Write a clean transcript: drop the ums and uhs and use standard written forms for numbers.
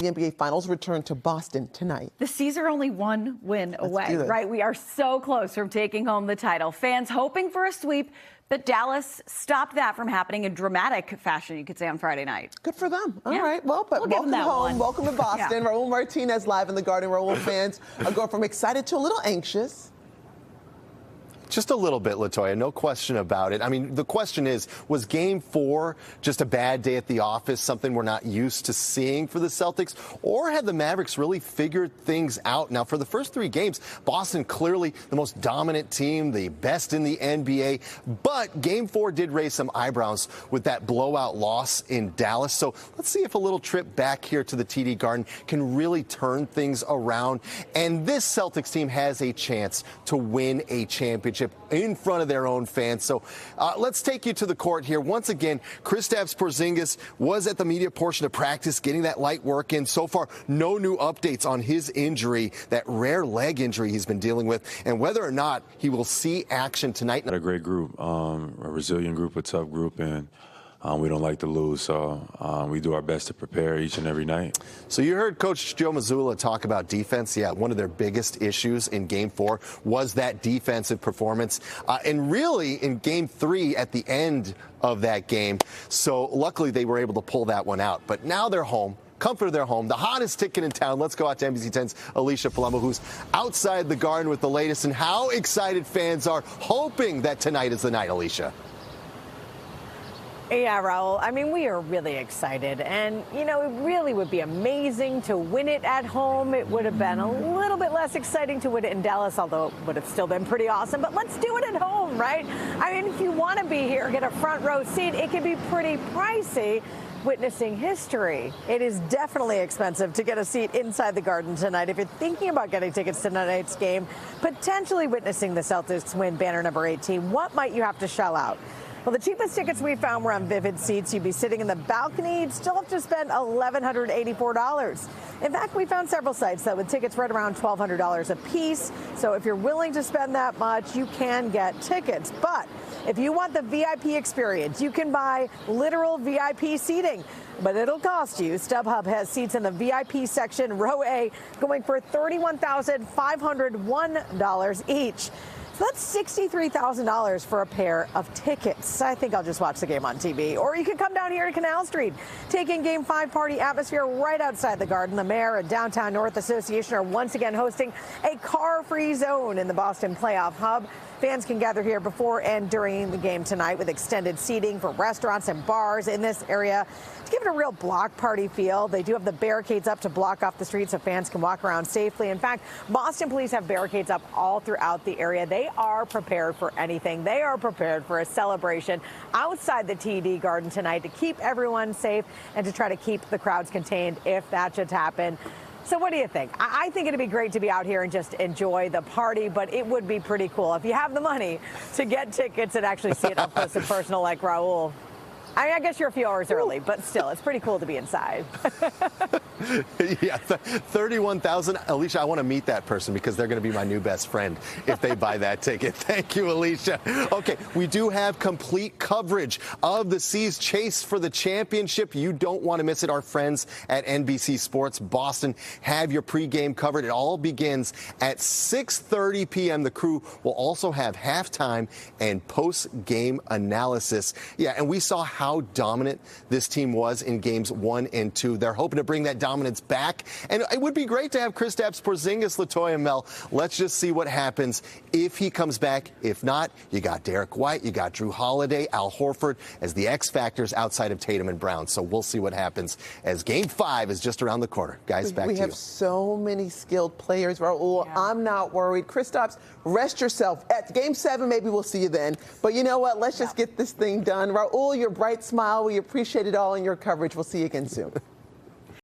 the NBA Finals return to Boston tonight. The C's are only one win away, right? We are so close from taking home the title. Fans hoping for a sweep, but Dallas stopped that from happening in dramatic fashion, you could say, on Friday night. Good for them. All right. Well, but welcome home. Welcome to Boston. Yeah. Raul Martinez live in the Garden. Raul, fans are going from excited to a little anxious. Just a little bit, Latoya, no question about it. I mean, the question is, was Game 4 just a bad day at the office, something we're not used to seeing for the Celtics, or had the Mavericks really figured things out? Now, for the first 3 games, Boston clearly the most dominant team, the best in the NBA, but Game 4 did raise some eyebrows with that blowout loss in Dallas. So let's see if a little trip back here to the TD Garden can really turn things around. And this Celtics team has a chance to win a championship in front of their own fans. So let's take you to the court here. Once again, Kristaps Porzingis was at the media portion of practice, getting that light work in. So far, no new updates on his injury, that rare leg injury he's been dealing with, and whether or not he will see action tonight. A great group, a resilient group, a tough group, and we don't like to lose, so we do our best to prepare each and every night. So you heard Coach Joe Mazzulla talk about defense. Yeah, one of their biggest issues in Game 4 was that defensive performance. And really in Game 3 at the end of that game. So luckily they were able to pull that one out. But now they're home. Comfort of their home, the hottest ticket in town. Let's go out to NBC 10's Alicia Palamo, who's outside the Garden with the latest and how excited fans are, hoping that tonight is the night, Alicia. Yeah, Raul. I mean, we are really excited. And, you know, it really would be amazing to win it at home. It would have been a little bit less exciting to win it in Dallas, although it would have still been pretty awesome. But let's do it at home, right? I mean, if you want to be here, get a front row seat, it can be pretty pricey. Witnessing history. It is definitely expensive to get a seat inside the Garden tonight. If you're thinking about getting tickets to tonight's game, potentially witnessing the Celtics win banner number 18, what might you have to shell out? Well, the cheapest tickets we found were on Vivid Seats. You'd be sitting in the balcony. You'd still have to spend $1,184. In fact, we found several sites that with tickets right around $1,200 a piece. So if you're willing to spend that much, you can get tickets. But if you want the VIP experience, you can buy literal VIP seating. But it'll cost you. StubHub has seats in the VIP section, row A, going for $31,501 each. So that's $63,000 for a pair of tickets. I think I'll just watch the game on TV. Or you can come down here to Canal Street, take in Game 5 party atmosphere right outside the Garden. The Mayor and Downtown North Association are once again hosting a car-free zone in the Boston Playoff Hub. Fans can gather here before and during the game tonight with extended seating for restaurants and bars in this area to give it a real block party feel. They do have the barricades up to block off the streets so fans can walk around safely. In fact, Boston police have barricades up all throughout the area. They are prepared for anything. They are prepared for a celebration outside the TD Garden tonight to keep everyone safe and to try to keep the crowds contained if that should happen. So what do you think? I think it'd be great to be out here and just enjoy the party, but it would be pretty cool if you have the money to get tickets and actually see it up close and personal like Raul. I mean, I guess you're a few hours early, but still, it's pretty cool to be inside. Yeah, 31,000. Alicia, I want to meet that person because they're going to be my new best friend if they buy that ticket. Thank you, Alicia. Okay, we do have complete coverage of the C's chase for the championship. You don't want to miss it. Our friends at NBC Sports Boston have your pregame covered. It all begins at 6:30 p.m. The crew will also have halftime and post-game analysis. Yeah, and we saw how dominant this team was in games 1 and 2. They're hoping to bring that dominance back. And it would be great to have Kristaps Porzingis, Latoya, and Mel. Let's just see what happens if he comes back. If not, you got Derek White, you got Drew Holiday, Al Horford as the X factors outside of Tatum and Brown. So we'll see what happens as Game 5 is just around the corner. Guys, back to you. We have so many skilled players, Raul. Yeah. I'm not worried. Kristaps, rest yourself. At Game 7, maybe we'll see you then. But you know what? Let's just get this thing done. Raul, your bright smile. We appreciate it all in your coverage. We'll see you again soon.